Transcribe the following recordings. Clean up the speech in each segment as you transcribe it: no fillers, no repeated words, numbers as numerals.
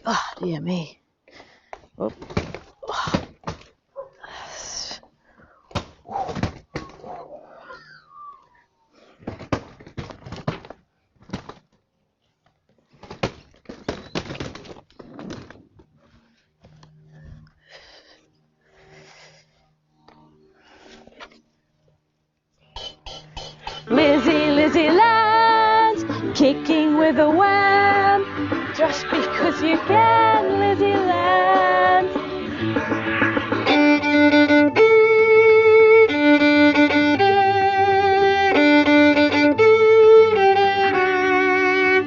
Oh, dear me. Oh. LizzieLand, kicking with a wham, just because you can, LizzieLand.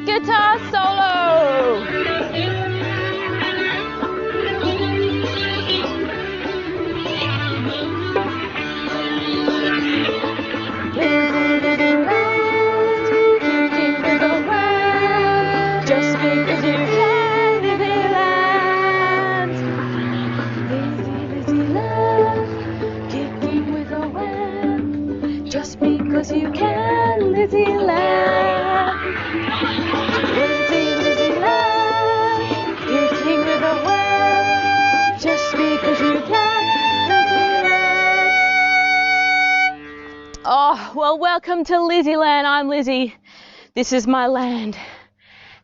Guitar solo. Just because you can, LizzieLand. LizzieLand, kicking with a wham. Just because you can, LizzieLand. Oh, well, welcome to LizzieLand. I'm Lizzie. This is my land.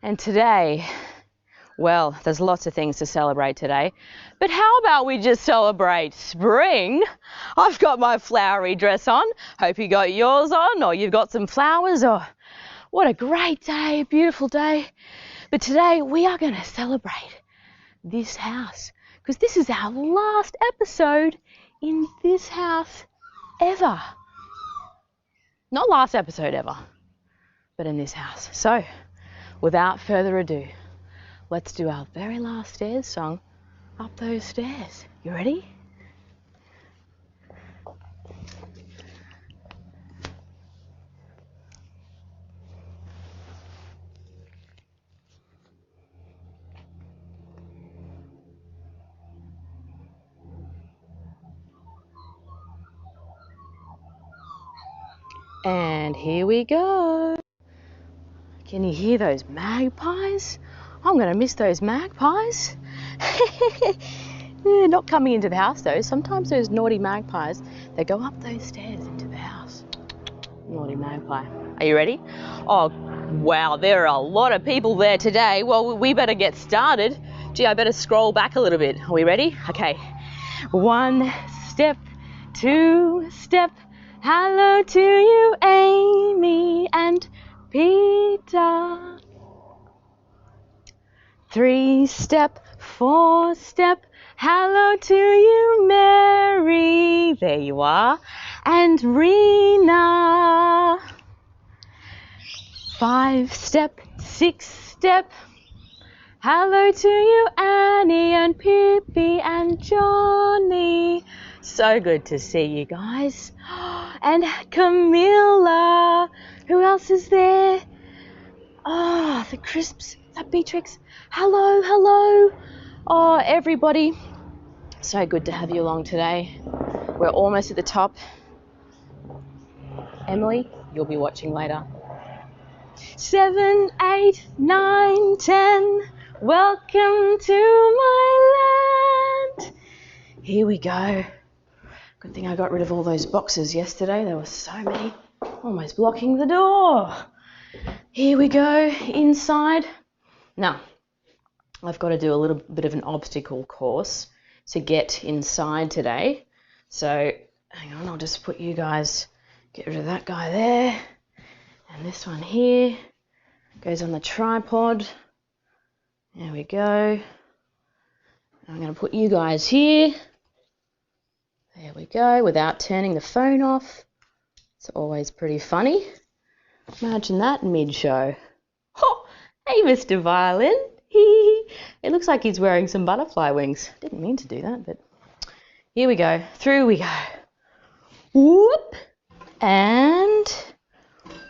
And today, well, there's lots of things to celebrate today. But how about we just celebrate spring? I've got my flowery dress on. Hope you got yours on, or you've got some flowers, or what a great day, beautiful day. But today we are going to celebrate this house, because this is our last episode in this house ever. Not last episode ever, but in this house. So, without further ado, let's do our very last stairs song up those stairs. You ready? And here we go. Can you hear those magpies? I'm going to miss those magpies. Yeah, not coming into the house though. Sometimes those naughty magpies, they go up those stairs into the house. Naughty magpie. Are you ready? Oh, wow, there are a lot of people there today. Well, we better get started. Gee, I better scroll back a little bit. Are we ready? Okay. 1 step, 2 step. Hello to you, Amy and Peter. 3 step, 4 step. Hello to you, Mary. There you are. And Rena. 5 step, 6 step. Hello to you, Annie and Pippi and Johnny. So good to see you guys. And Camilla. Who else is there? Oh, the Crisps. Is that Beatrix? Hello, hello. Oh, everybody. So good to have you along today. We're almost at the top. Emily, you'll be watching later. 7, 8, 9, 10. Welcome to my land. Here we go. Good thing I got rid of all those boxes yesterday. There were so many, almost blocking the door. Here we go, inside. Now, I've got to do a little bit of an obstacle course to get inside today. So, hang on, I'll just put you guys, get rid of that guy there. And this one here goes on the tripod. There we go. I'm going to put you guys here. There we go, without turning the phone off. It's always pretty funny. Imagine that mid-show. Oh, hey, Mr. Violin. It looks like he's wearing some butterfly wings. Didn't mean to do that, but here we go. Through we go. Whoop. And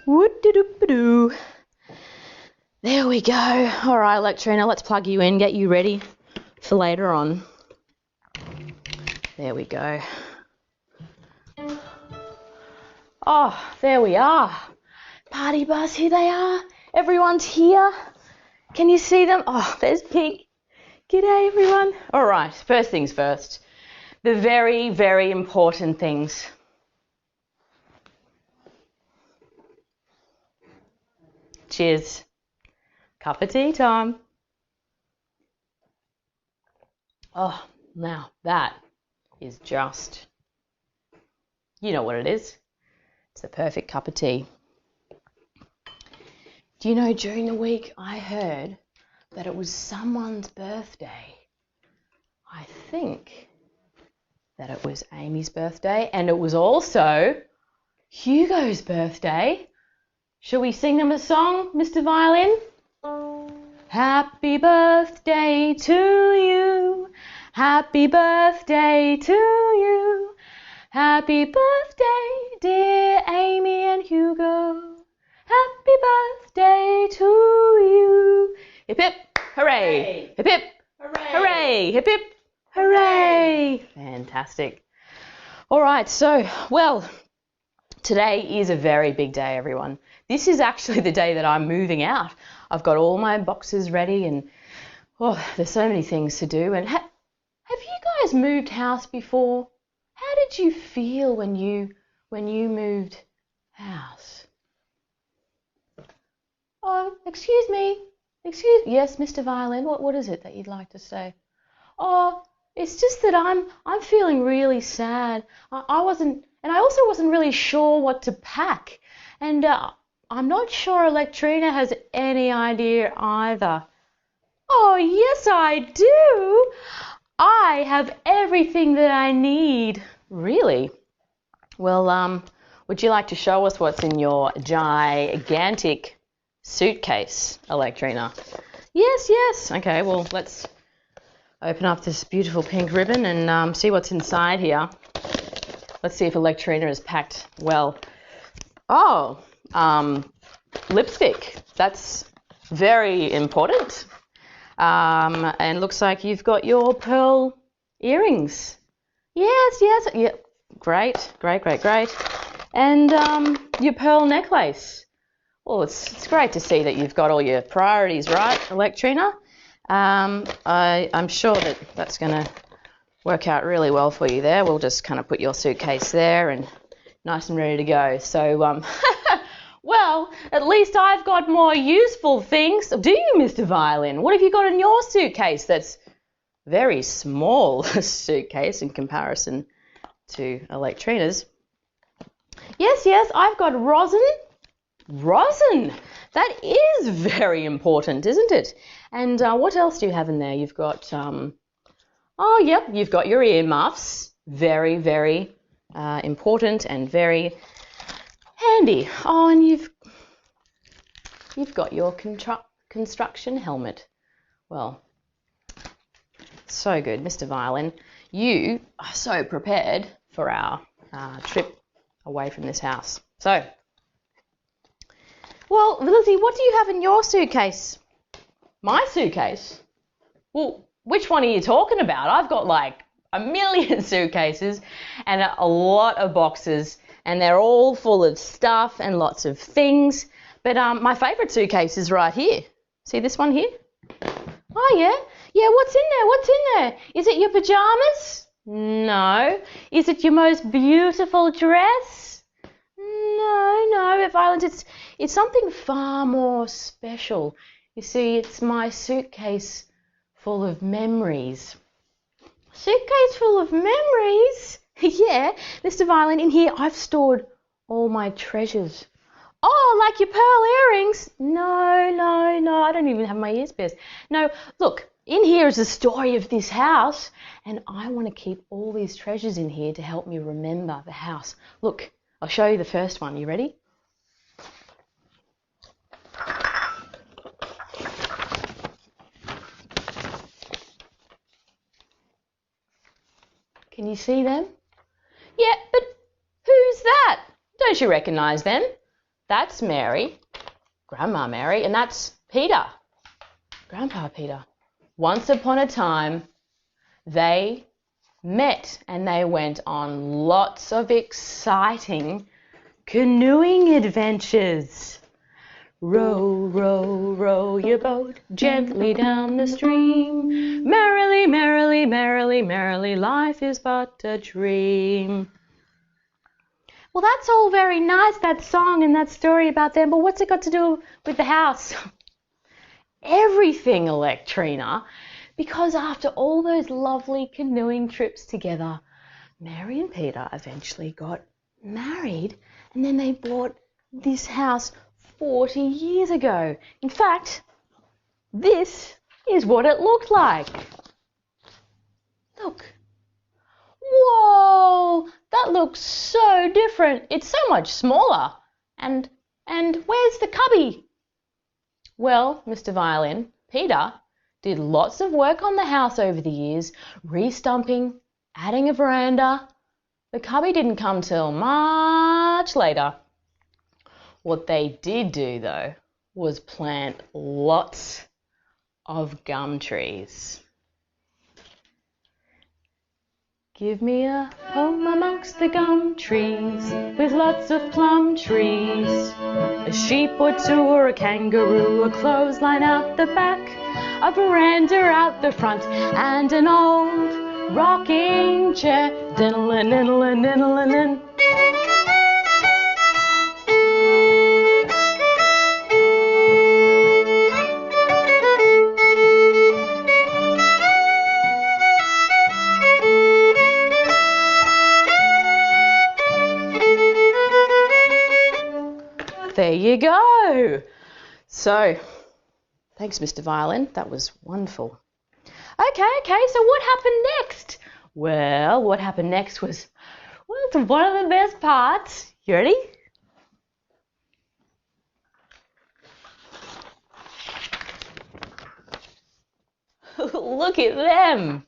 whoop-de-doop-a-doo. There we go. All right, Elektrina, let's plug you in, get you ready for later on. There we go. Oh, there we are. Party bus, here they are. Everyone's here. Can you see them? Oh, there's Pig. G'day everyone. All right, first things first. The very, very important things. Cheers. Cup of tea time. Oh, now that is just, you know what it is. It's the perfect cup of tea. Do you know, during the week I heard that it was someone's birthday. I think that it was Amy's birthday, and it was also Hugo's birthday. Shall we sing them a song, Mr. Violin? Happy birthday to you. Happy birthday to you. Happy birthday, dear Amy and Hugo. Happy birthday to you. Hip hip, hooray. Hip hip, hooray. Hooray. Hip hip, hooray. Fantastic. All right, so, well, today is a very big day, everyone. This is actually the day that I'm moving out. I've got all my boxes ready and, oh, there's so many things to do. And have you guys moved house before? How did you feel when you moved house? Oh, excuse me. Yes, Mr. Violin, what is it that you'd like to say? Oh, it's just that I'm feeling really sad. I also wasn't really sure what to pack. And I'm not sure Elektrina has any idea either. Oh, yes, I do. I have everything that I need. Really? Well, would you like to show us what's in your gigantic suitcase, Elektrina? Yes. Okay, well, let's open up this beautiful pink ribbon and see what's inside here. Let's see if Elektrina is packed well. Oh, lipstick. That's very important. And looks like you've got your pearl earrings. Yes. Yeah, great. And your pearl necklace. Well, it's great to see that you've got all your priorities right, Elektrina. I'm sure that that's going to work out really well for you there. We'll just kind of put your suitcase there and nice and ready to go. So, well, at least I've got more useful things. Do you, Mr. Violin? What have you got in your suitcase that's very small suitcase in comparison to Elektrina's? Yes, I've got rosin. Rosin! That is very important, isn't it? And what else do you have in there? You've got, oh, yep, you've got your earmuffs. Very, very important and very handy. Oh, and you've got your construction helmet. Well, so good, Mr. Violin. You are so prepared for our trip away from this house. So, well, Lizzie, what do you have in your suitcase? My suitcase? Well, which one are you talking about? I've got like a million suitcases and a lot of boxes, and they're all full of stuff and lots of things. But my favourite suitcase is right here. See this one here? Oh, yeah. Yeah, what's in there? Is it your pyjamas? No. Is it your most beautiful dress? No, Violins, it's something far more special. You see, it's my suitcase full of memories. Suitcase full of memories? Yeah, Mr. Violin, in here I've stored all my treasures. Oh, like your pearl earrings? No, I don't even have my ears pierced. No, look, in here is the story of this house, and I want to keep all these treasures in here to help me remember the house. Look, I'll show you the first one. You ready? Can you see them? Yeah, but who's that? Don't you recognise them? That's Mary, Grandma Mary, and that's Peter, Grandpa Peter. Once upon a time, they met and they went on lots of exciting canoeing adventures. Row, row, row your boat gently down the stream. Merrily, merrily, merrily, merrily, life is but a dream. Well, that's all very nice, that song and that story about them, but what's it got to do with the house? Everything, Elektrina, because after all those lovely canoeing trips together, Mary and Peter eventually got married, and then they bought this house 40 years ago. In fact, this is what it looked like. Look. Whoa, that looks so different. It's so much smaller. And where's the cubby? Well, Mr. Violin, Peter did lots of work on the house over the years, re-stumping, adding a veranda. The cubby didn't come till much later. What they did do, though, was plant lots of gum trees. Give me a home amongst the gum trees, with lots of plum trees. A sheep or two or a kangaroo, a clothesline out the back, a veranda out the front, and an old rocking chair. Diddle-a, diddle-a, diddle-a, diddle. There you go. So, thanks, Mr. Violin. That was wonderful. Okay, so what happened next? Well, what happened next was, well, it's one of the best parts. You ready? Look at them.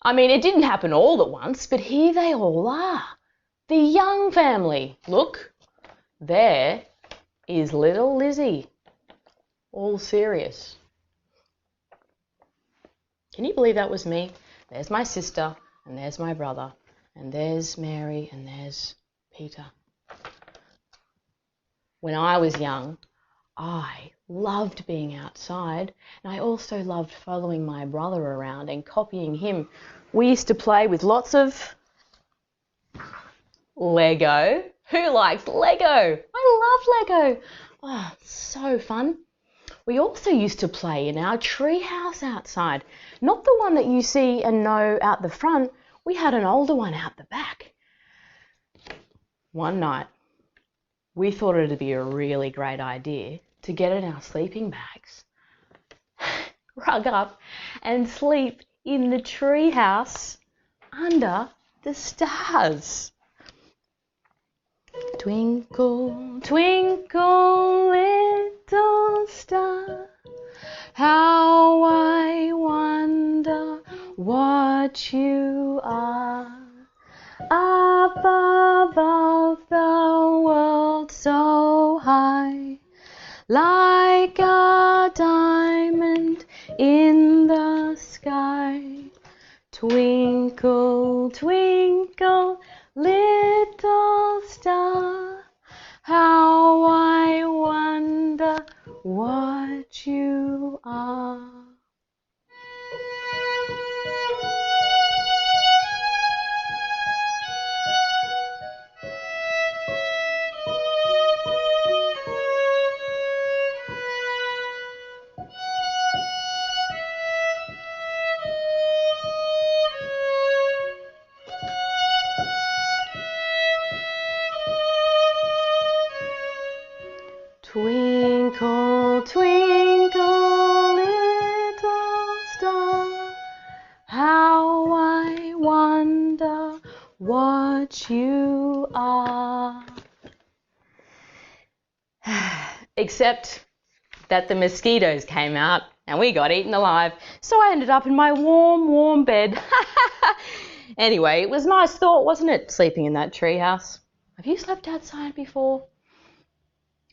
I mean, it didn't happen all at once, but here they all are. The Young family. Look. There is little Lizzie, all serious. Can you believe that was me? There's my sister, and there's my brother, and there's Mary, and there's Peter. When I was young, I loved being outside, and I also loved following my brother around and copying him. We used to play with lots of Lego. Who likes Lego? I love Lego. Oh, so fun. We also used to play in our tree house outside. Not the one that you see and know out the front. We had an older one out the back. One night, we thought it'd be a really great idea to get in our sleeping bags, rug up and sleep in the tree house under the stars. Twinkle, twinkle, little star, how I wonder what you are. Up above the world so high, like a diamond in the sky. Twinkle, twinkle, little star, how I wonder what you are. Twinkle, twinkle, little star, how I wonder what you are. Except that the mosquitoes came out and we got eaten alive. So I ended up in my warm, warm bed. Anyway, it was a nice thought, wasn't it, sleeping in that treehouse? Have you slept outside before?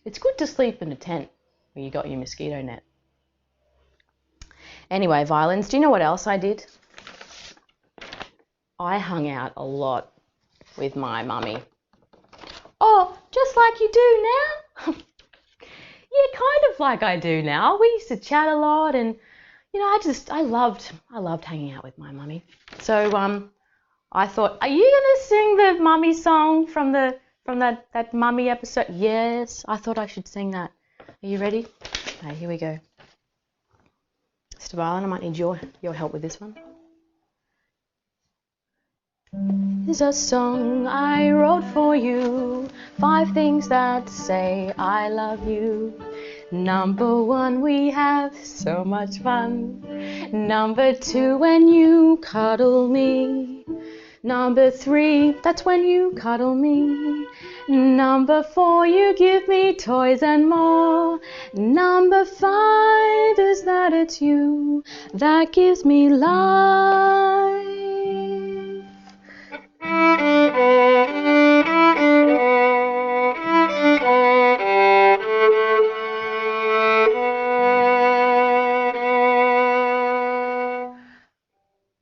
It's good to sleep in a tent where you got your mosquito net. Anyway, Violins, do you know what else I did? I hung out a lot with my mummy. Oh, just like you do now? Yeah, kind of like I do now. We used to chat a lot, and you know, I loved hanging out with my mummy. So I thought, are you gonna sing the mummy song from that mummy episode? Yes, I thought I should sing that. Are you ready? Okay, here we go. Mr. Violin, I might need your help with this one. Here's a song I wrote for you, 5 things that say I love you. Number 1, we have so much fun. Number 2, when you cuddle me. Number 3, that's when you cuddle me. Number 4, you give me toys and more. Number 5 is that it's you that gives me life.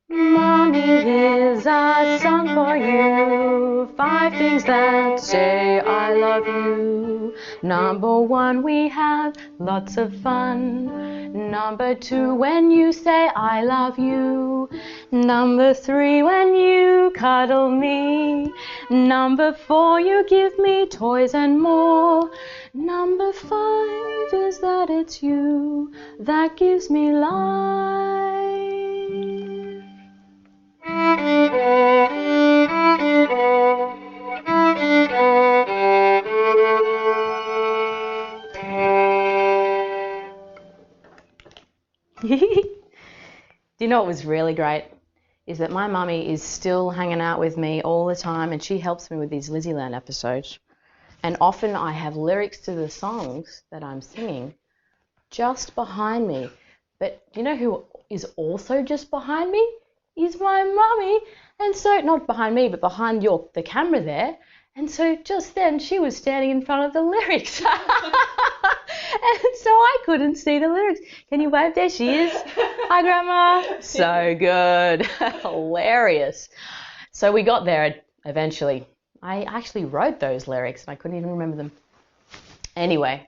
Mommy, here's a song for you, 5 things that say I love you. Number 1, we have lots of fun. Number 2, when you say I love you. Number 3, when you cuddle me. Number 4, you give me toys and more. Number 5 is that it's you that gives me life. Do you know what was really great? Is that my mummy is still hanging out with me all the time, and she helps me with these LizzieLand episodes. And often I have lyrics to the songs that I'm singing just behind me. But do you know who is also just behind me? Is my mummy. And so, not behind me, but behind the camera there. And so just then she was standing in front of the lyrics. And so I couldn't see the lyrics. Can you wave? There she is. Hi, Grandma. So good. Hilarious. So we got there eventually. I actually wrote those lyrics and I couldn't even remember them. Anyway,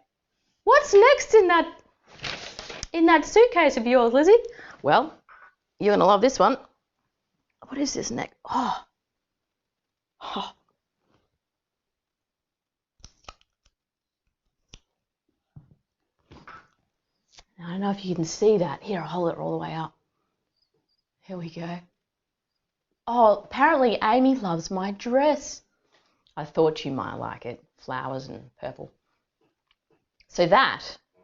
what's next in that suitcase of yours, Lizzie? Well, you're going to love this one. What is this next? Oh. I don't know if you can see that. Here, I'll hold it all the way up. Here we go. Oh, apparently Amy loves my dress. I thought you might like it. Flowers and purple. So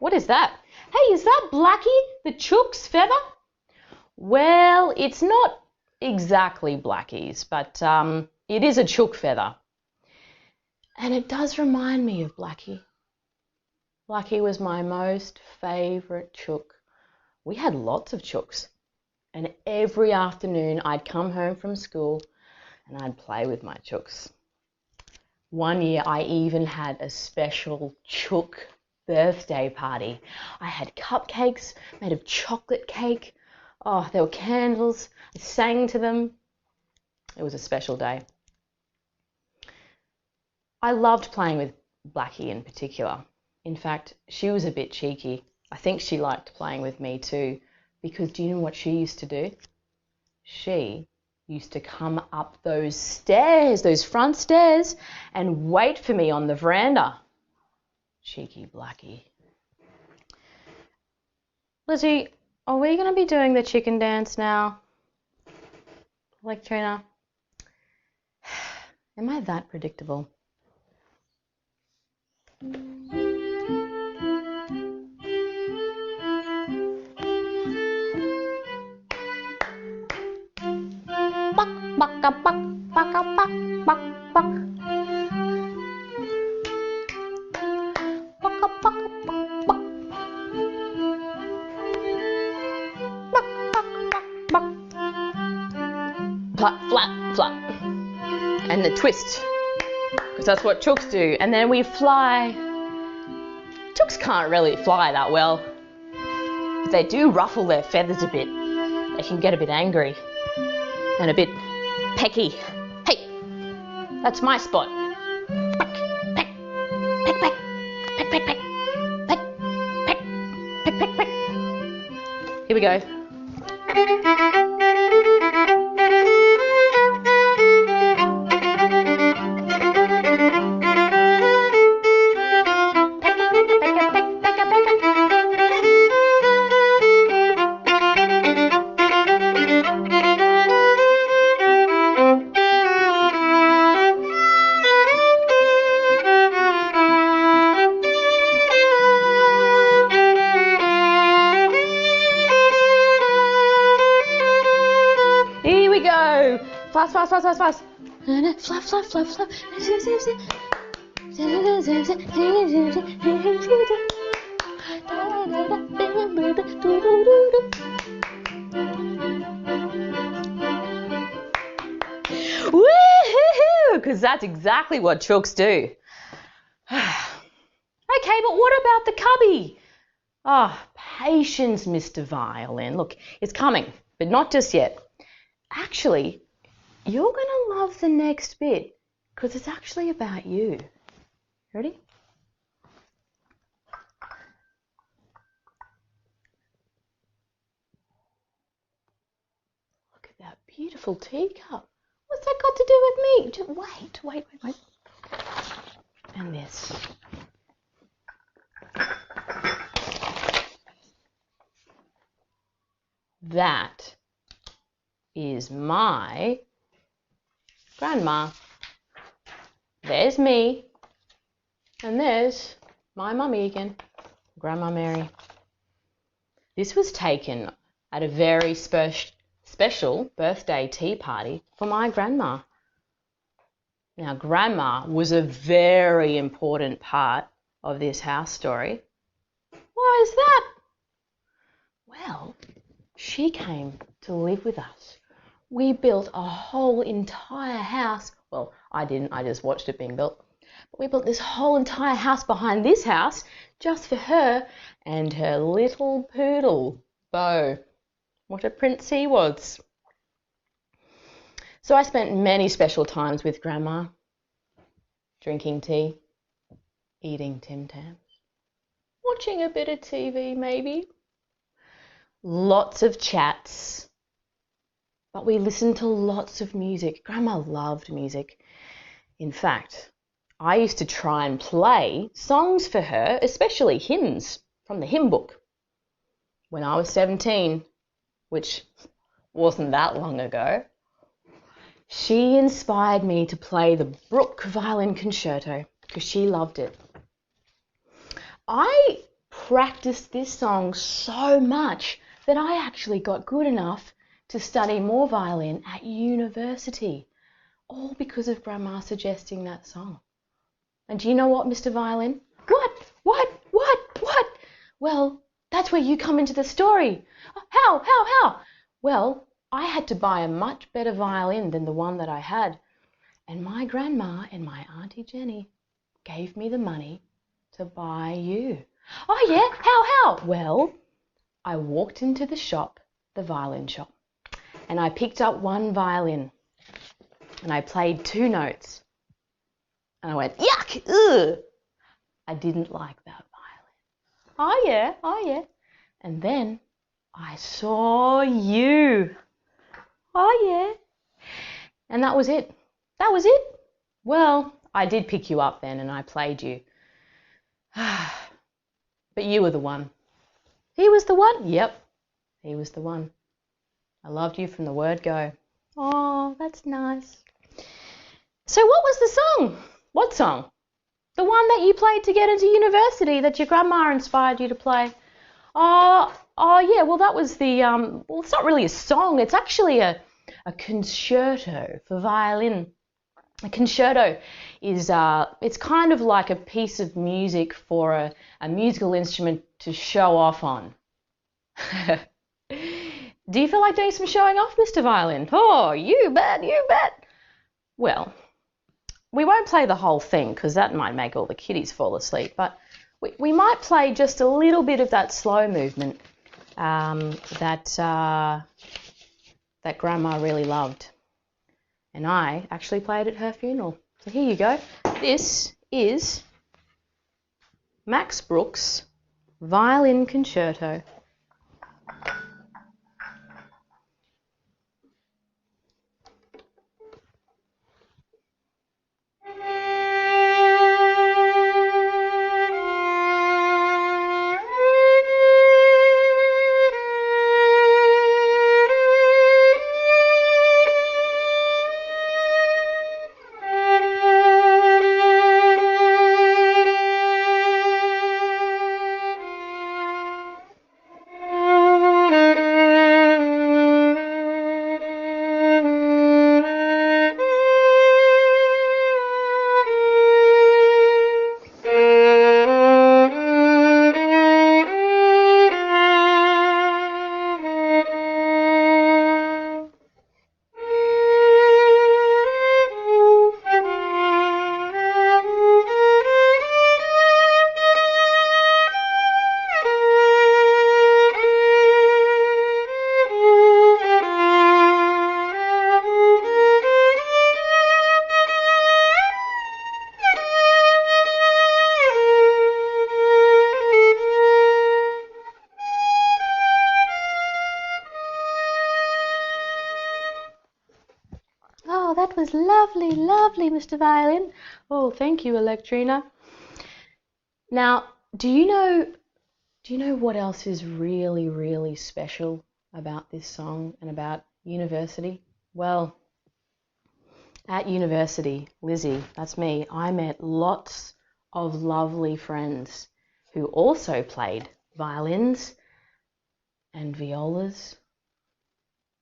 what is that? Hey, is that Blackie, the chook's feather? Well, it's not exactly Blackie's, but it is a chook feather. And it does remind me of Blackie. Blackie was my most favourite chook. We had lots of chooks, and every afternoon I'd come home from school and I'd play with my chooks. One year I even had a special chook birthday party. I had cupcakes made of chocolate cake. Oh, there were candles. I sang to them. It was a special day. I loved playing with Blackie in particular. In fact, she was a bit cheeky. I think she liked playing with me too, because do you know what she used to do? She used to come up those stairs, those front stairs, and wait for me on the veranda. Cheeky Blackie. Lizzie, are we going to be doing the chicken dance now? Elektrina? Am I that predictable? Buck, buck, buck, buck, buck, buck, buck. Buck, buck, buck, buck. Buck, buck, buck, buck. Flap, flap, flap. And the twist, because that's what chooks do. And then we fly. Chooks can't really fly that well. But they do ruffle their feathers a bit. They can get a bit angry and a bit pecky. Hey, that's my spot. Peck, peck, peck, peck, peck, peck, peck, peck, Here we go. Fast, fast, fast, fast, fast. Fluff, fluff, fluff, fluff. Woohoo! Because that's exactly what chooks do. Okay, but what about the cubby? Oh, patience, Mr. Violin. Look, it's coming, but not just yet. Actually, you're going to love the next bit because it's actually about you. Ready? Look at that beautiful teacup. What's that got to do with me? Just wait. And this. That is my grandma. There's me. And there's my mummy again, Grandma Mary. This was taken at a very special birthday tea party for my grandma. Now, Grandma was a very important part of this house story. Why is that? Well, she came to live with us. We built a whole entire house. Well, I didn't, I just watched it being built. But we built this whole entire house behind this house just for her and her little poodle, Bo. What a prince he was. So I spent many special times with Grandma, drinking tea, eating Tim Tams, watching a bit of TV maybe. Lots of chats. But we listened to lots of music. Grandma loved music. In fact, I used to try and play songs for her, especially hymns from the hymn book. When I was 17, which wasn't that long ago, she inspired me to play the Brook Violin Concerto because she loved it. I practiced this song so much that I actually got good enough to study more violin at university, all because of Grandma suggesting that song. And do you know what, Mr. Violin? What? Well, that's where you come into the story. How? Well, I had to buy a much better violin than the one that I had. And my grandma and my Auntie Jenny gave me the money to buy you. Oh yeah, how? Well, I walked into the shop, the violin shop, and I picked up one violin and I played 2 notes. And I went, yuck, ugh. I didn't like that violin. Oh yeah. And then I saw you. Oh yeah. And that was it. Well, I did pick you up then and I played you. But you were the one. He was the one? Yep, he was the one. I loved you from the word go. Oh, that's nice. So what was the song? What song? The one that you played to get into university that your grandma inspired you to play. Oh yeah, well that was the, well it's not really a song, it's actually a concerto for violin. A concerto is, it's kind of like a piece of music for a musical instrument to show off on. Do you feel like doing some showing off, Mr. Violin? Oh, you bet. Well, we won't play the whole thing because that might make all the kiddies fall asleep, but we might play just a little bit of that slow movement that Grandma really loved. And I actually played at her funeral. So here you go. This is Max Brooks' Violin Concerto. lovely, lovely, Mr. Violin. Oh, thank you, Elektrina. Now, do you know what else is really, really special about this song and about university? Well, at university, Lizzie, that's me, I met lots of lovely friends who also played violins and violas.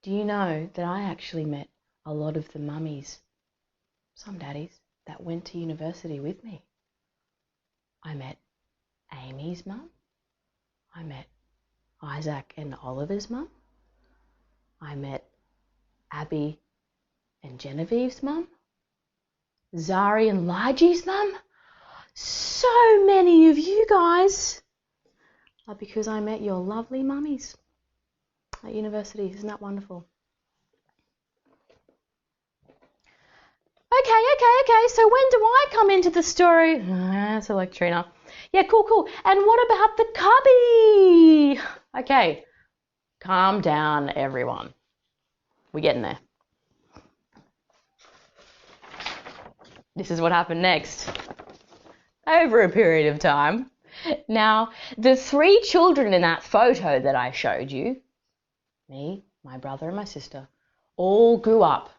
Do you know that I actually met a lot of the mummies, some daddies, that went to university with me? I met Amy's mum. I met Isaac and Oliver's mum. I met Abby and Genevieve's mum. Zari and Ligie's mum. So many of you guys are because I met your lovely mummies at university. Isn't that wonderful? Okay. So when do I come into the story? That's Elektrina. Yeah, cool. And what about the cubby? Okay, calm down, everyone. We're getting there. This is what happened next. Over a period of time. Now, the 3 children in that photo that I showed you, me, my brother and my sister, all grew up.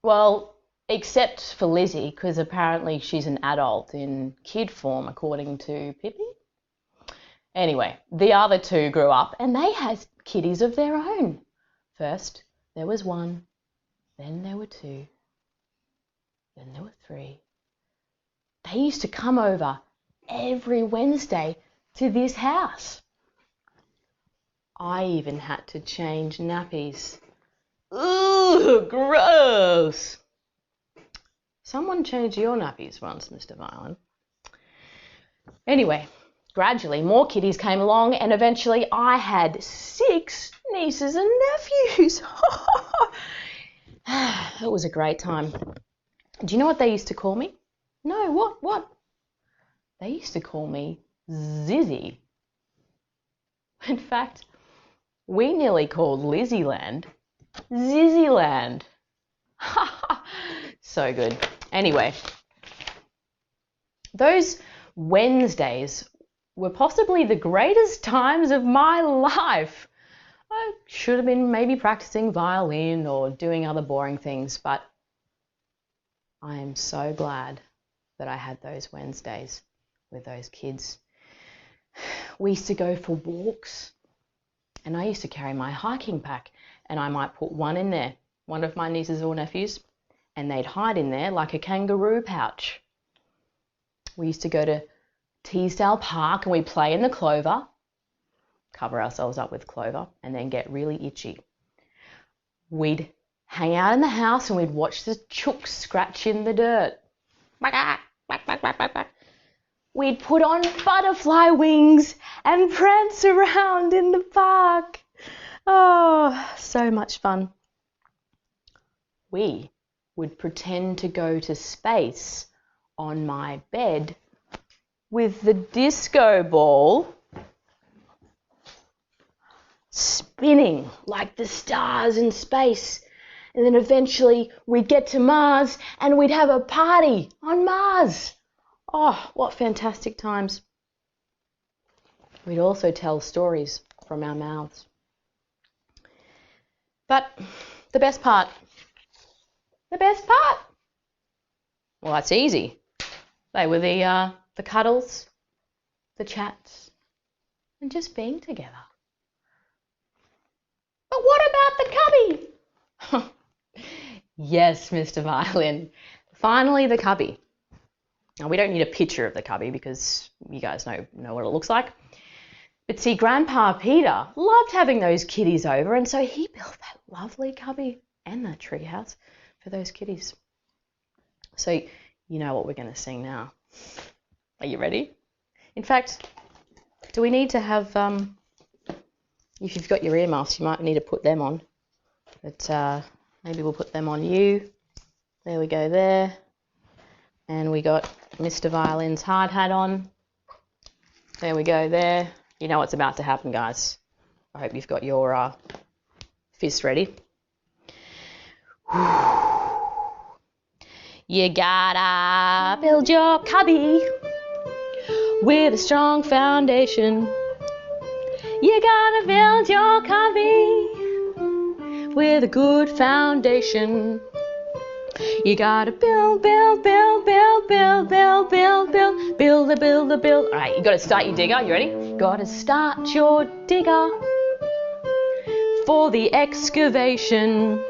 Well, except for Lizzie, because apparently she's an adult in kid form, according to Pippi. Anyway, the other 2 grew up and they had kiddies of their own. First, there was 1, then there were 2, then there were 3. They used to come over every Wednesday to this house. I even had to change nappies. Ooh, gross! Someone changed your nappies once, Mr. Violin. Anyway, gradually more kiddies came along and eventually I had 6 nieces and nephews. It was a great time. Do you know what they used to call me? No, what? They used to call me Zizzie. In fact, we nearly called LizzieLand LizzieLand. So good. Anyway, those Wednesdays were possibly the greatest times of my life. I should have been maybe practicing violin or doing other boring things, but I am so glad that I had those Wednesdays with those kids. We used to go for walks and I used to carry my hiking pack and I might put one in there, one of my nieces or nephews, and they'd hide in there like a kangaroo pouch. We used to go to Teesdale Park and we'd play in the clover, cover ourselves up with clover, and then get really itchy. We'd hang out in the house and we'd watch the chooks scratch in the dirt. We'd put on butterfly wings and prance around in the park. Oh, so much fun. We would pretend to go to space on my bed with the disco ball spinning like the stars in space. And then eventually we'd get to Mars and we'd have a party on Mars. Oh, what fantastic times. We'd also tell stories from our mouths. But the best part, well, that's easy. They were the cuddles, the chats, and just being together. But what about the cubby? Yes, Mr. Violin. Finally, the cubby. Now, we don't need a picture of the cubby because you guys know what it looks like. But see, Grandpa Peter loved having those kitties over, and so he built that lovely cubby and that treehouse for those kitties. So you know what we're going to sing now. Are you ready? In fact, do we need to have, if you've got your earmuffs, you might need to put them on. But maybe we'll put them on you. There we go there. And we got Mr. Violin's hard hat on. There we go there. You know what's about to happen, guys. I hope you've got your fist ready. You gotta build your cubby with a strong foundation. You gotta build your cubby with a good foundation. You gotta build. Alright, you gotta start your digger. You ready? Gotta start your digger for the excavation.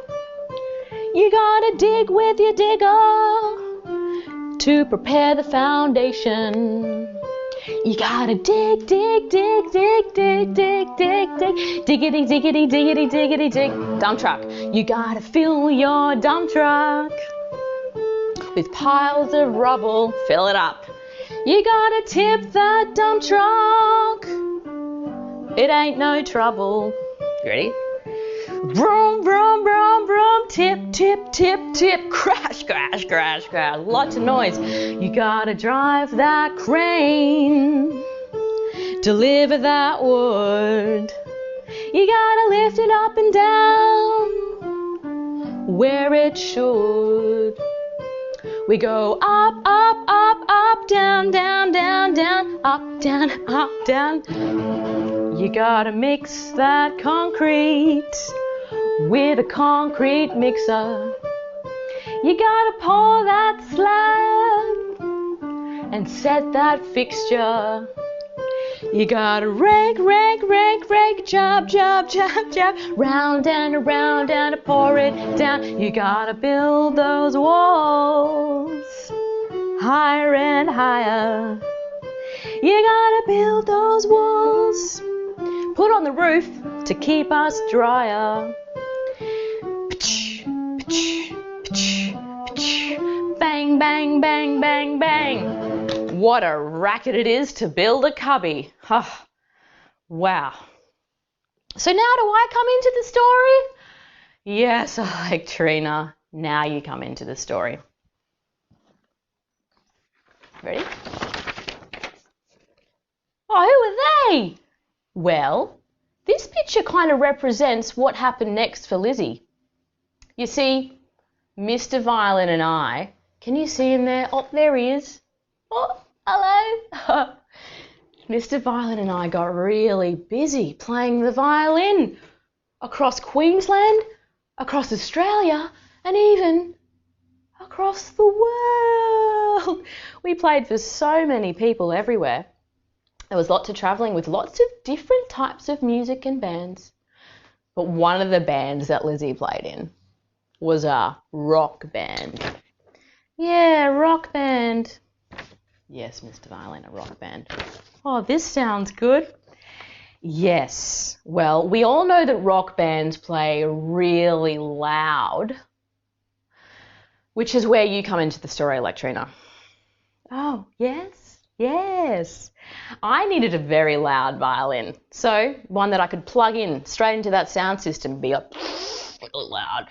You gotta dig with your digger to prepare the foundation. You gotta dig. Diggity, dig. Dump truck. You gotta fill your dump truck with piles of rubble. Fill it up. You gotta tip that dump truck. It ain't no trouble. You ready? Vroom, vroom, vroom, vroom. Tip. Crash. Lots of noise. You gotta drive that crane. Deliver that wood. You gotta lift it up and down where it should. We go up, down, up, down. You gotta mix that concrete with a concrete mixer. You gotta pour that slab and set that fixture. You gotta rake, jab, round and around and pour it down. You gotta build those walls higher and higher. You gotta build those walls, put on the roof to keep us drier. Bang, bang, bang, bang, bang. What a racket it is to build a cubby. Oh, wow. So now do I come into the story? Yes, Elektrina. Now you come into the story. Ready? Oh, who are they? Well, this picture kind of represents what happened next for Lizzie. You see, Mr. Violin and I, can you see him there? Oh, there he is. Oh, hello. Mr. Violin and I got really busy playing the violin across Queensland, across Australia, and even across the world. We played for so many people everywhere. There was lots of travelling with lots of different types of music and bands. But one of the bands that Lizzie played in was a rock band. Yeah, rock band. Yes, Mr. Violin, a rock band. Oh, this sounds good. Yes. Well, we all know that rock bands play really loud, which is where you come into the story, Elektrina. Oh, yes. I needed a very loud violin, so one that I could plug in straight into that sound system and be like loud.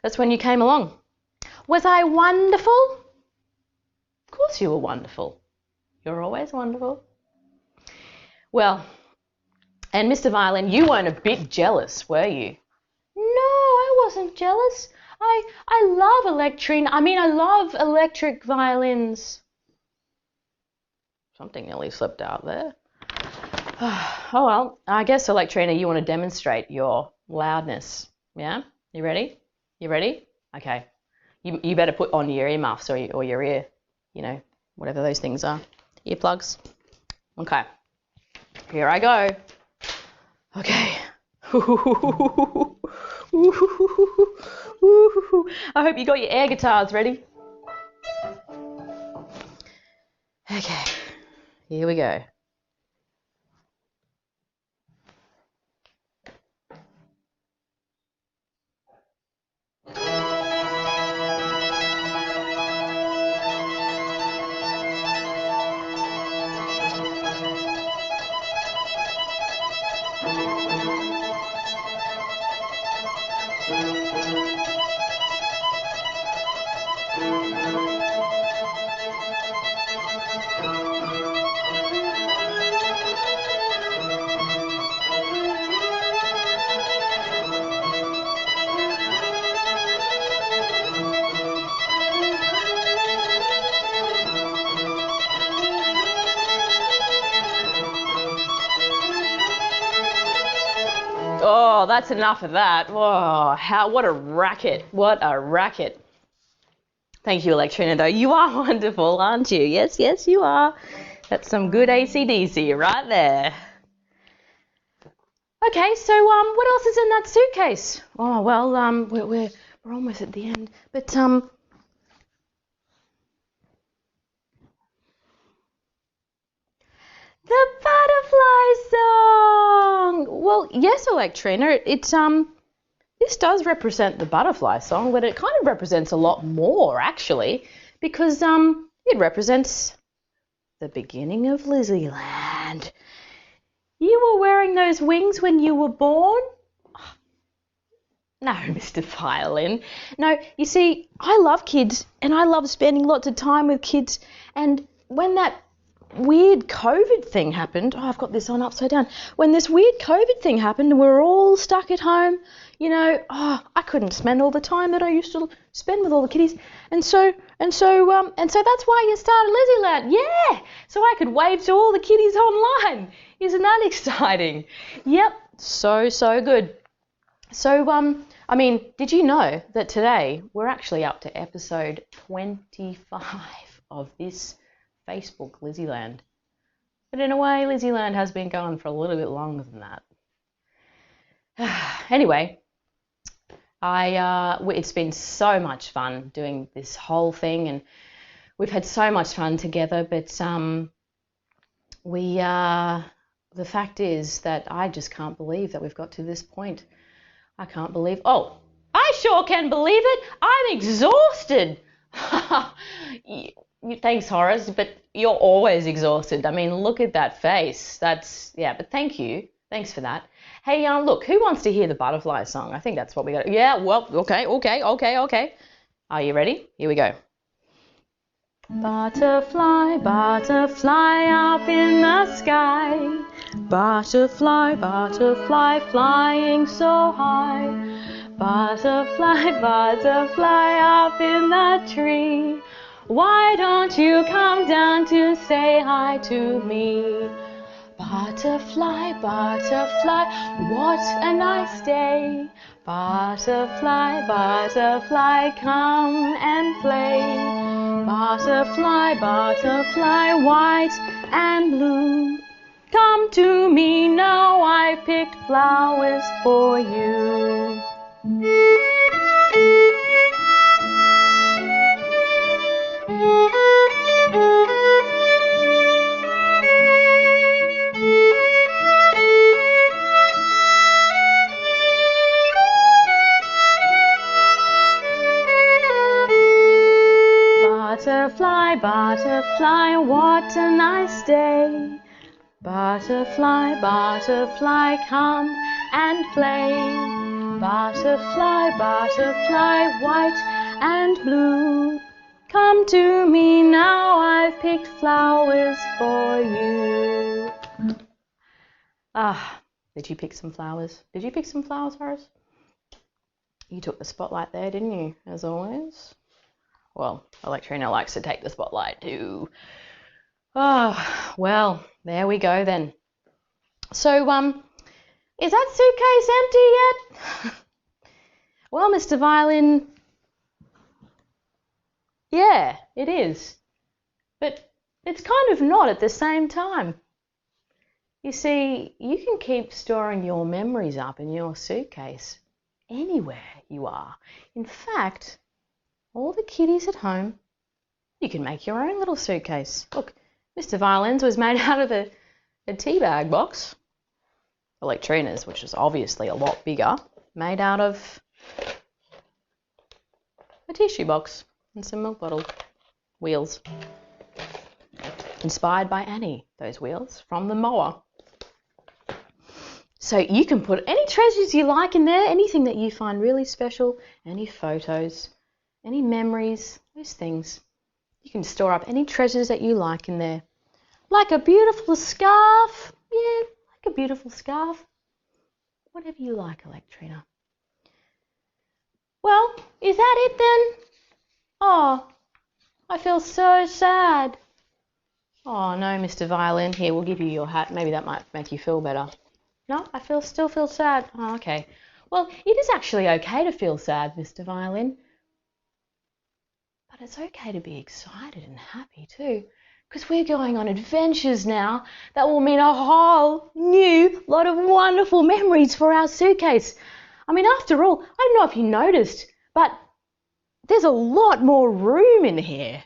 That's when you came along. Was I wonderful? Of course you were wonderful. You're always wonderful. Well, and Mr. Violin, you weren't a bit jealous, were you? No, I wasn't jealous. I love Elektrina. I mean, I love electric violins. Something nearly slipped out there. Oh well, I guess, Elektrina, you want to demonstrate your loudness. Yeah? You ready? Okay. You better put on your earmuffs or your ear, whatever those things are. Earplugs. Okay. Here I go. Okay. I hope you got your air guitars ready. Okay. Here we go. Oh, that's enough of that. Whoa, what a racket. What a racket. Thank you, Elektrina, though. You are wonderful, aren't you? Yes, yes, you are. That's some good AC/DC right there. Okay, so what else is in that suitcase? Oh, well, we're almost at the end. But the butterfly song. Well, yes, Elektrina, it's this does represent the butterfly song, but it kind of represents a lot more, actually, because it represents the beginning of LizzieLand. You were wearing those wings when you were born? No, Mr. Violin. No, you see, I love kids, and I love spending lots of time with kids, and when that weird COVID thing happened, oh, I've got this on upside down, when this weird COVID thing happened and we were all stuck at home, you know, I couldn't spend all the time that I used to spend with all the kiddies, and so that's why you started LizzieLand. Yeah, so I could wave to all the kiddies online. Isn't that exciting? Yep, so good. So I mean, did you know that today we're actually up to episode 25 of this Facebook LizzieLand? But in a way, LizzieLand has been going for a little bit longer than that. Anyway, it's been so much fun doing this whole thing, and we've had so much fun together. But the fact is that I just can't believe that we've got to this point. I can't believe. Oh, I sure can believe it. I'm exhausted. Thanks, Horace, but you're always exhausted. I mean, look at that face. Yeah, but thank you. Thanks for that. Hey, look, who wants to hear the butterfly song? I think that's what we got. Yeah, well, okay. Are you ready? Here we go. Butterfly, butterfly up in the sky. Butterfly, butterfly flying so high. Butterfly, butterfly up in the tree. Why don't you come down to say hi to me? Butterfly, butterfly, what a nice day. Butterfly, butterfly, come and play. Butterfly, butterfly, white and blue. Come to me now, I picked flowers for you. Butterfly, butterfly, what a nice day. Butterfly, butterfly, come and play. Butterfly, butterfly, white and blue. Come to me now, I've picked flowers for you. Did you pick some flowers? Did you pick some flowers, Horace? You took the spotlight there, didn't you, as always? Well, Elektrina likes to take the spotlight too. Oh, well, there we go then. So, is that suitcase empty yet? Well, Mr. Violin, yeah, it is. But it's kind of not at the same time. You see, you can keep storing your memories up in your suitcase anywhere you are. In fact, all the kiddies at home, you can make your own little suitcase. Look, Mr. Violin's was made out of a tea bag box. Elektrina's, which is obviously a lot bigger, made out of a tissue box and some milk bottle wheels. Inspired by Annie, those wheels, from the mower. So you can put any treasures you like in there, anything that you find really special, any photos, any memories, those things. You can store up any treasures that you like in there. Like a beautiful scarf. Yeah, like a beautiful scarf. Whatever you like, Elektrina. Well, is that it then? Oh, I feel so sad. Oh no, Mr. Violin. Here, we'll give you your hat. Maybe that might make you feel better. No, I still feel sad. Oh, okay. Well, it is actually okay to feel sad, Mr. Violin. But it's okay to be excited and happy too, because we're going on adventures now that will mean a whole new lot of wonderful memories for our suitcase. I mean, after all, I don't know if you noticed, but there's a lot more room in here.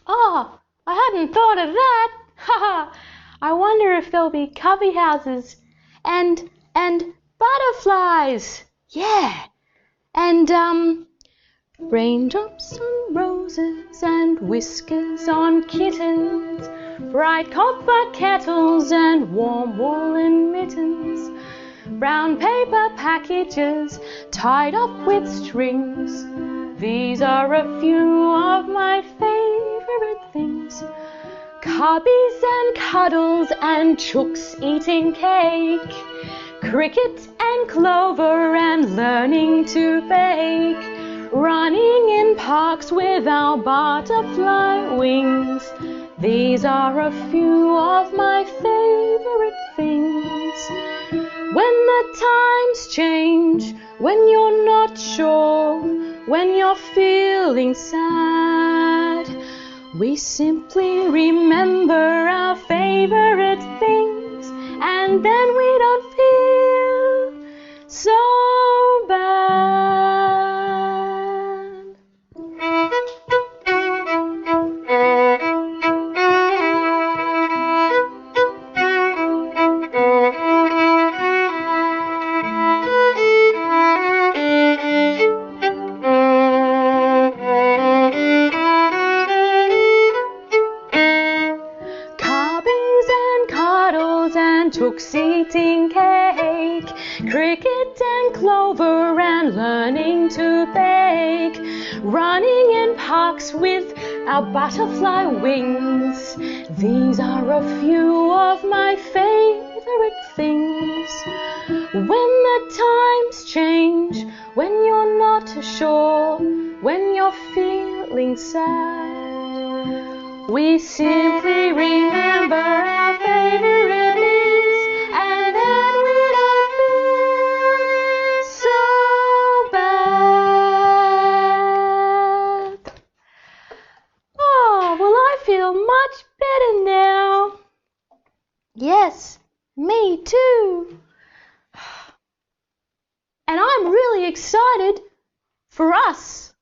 Oh, I hadn't thought of that. Haha. I wonder if there'll be cubby houses and butterflies. Yeah. And raindrops on roses and whiskers on kittens, bright copper kettles and warm woolen mittens, brown paper packages tied up with strings. These are a few of my favourite things. Cubbies and cuddles and chooks eating cake, cricket and clover and learning to bake, running in parks with our butterfly wings. These are a few of my favourite things. When the times change, when you're not sure, when you're feeling sad, we simply remember our favourite things, and then we don't feel so bad. Chooks eating cake, cricket and clover and learning to bake, running in parks with our butterfly wings. These are a few of my favourite things. When the times change, when you're not sure, when you're feeling sad, we simply remember our favourite things. And then we don't feel so bad. Oh, well, I feel much better now. Yes, me too. And I'm really excited for us.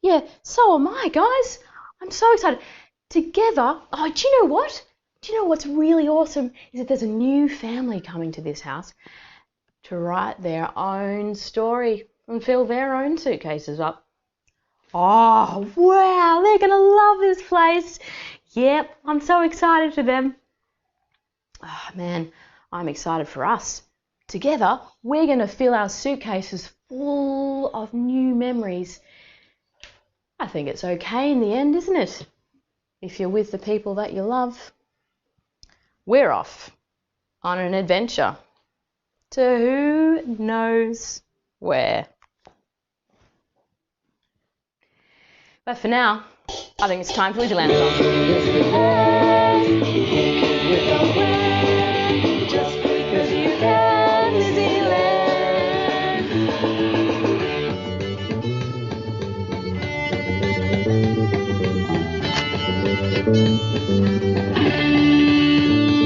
Yeah, so am I, guys. I'm so excited. Together, oh, do you know what? Do you know what's really awesome is that there's a new family coming to this house to write their own story and fill their own suitcases up. Oh, wow, they're going to love this place. Yep, I'm so excited for them. Oh, man, I'm excited for us. Together, we're going to fill our suitcases full of new memories. I think it's okay in the end, isn't it? If you're with the people that you love. We're off on an adventure to who knows where. But for now, I think it's time for LizzieLand just because you can,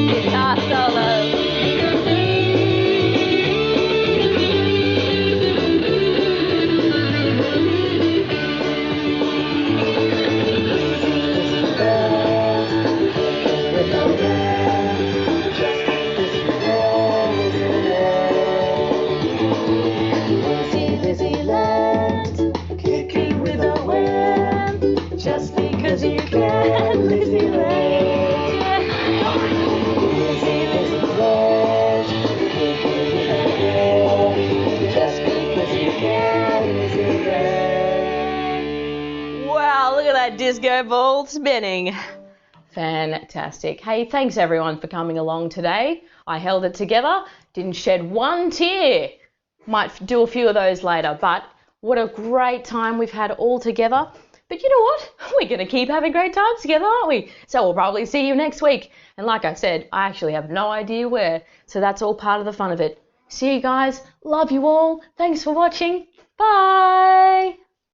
Guitar solo. LizzieLand, kicking with a wind, just because you can, LizzieLand. LizzieLand, kicking with a wind, just because you can, LizzieLand. Wow, look at that disco ball spinning. Fantastic. Hey, thanks everyone for coming along today. I held it together, didn't shed one tear. Might do a few of those later, but what a great time we've had all together. But you know what? We're going to keep having great times together, aren't we? So we'll probably see you next week. And like I said, I actually have no idea where. So that's all part of the fun of it. See you guys. Love you all. Thanks for watching. Bye.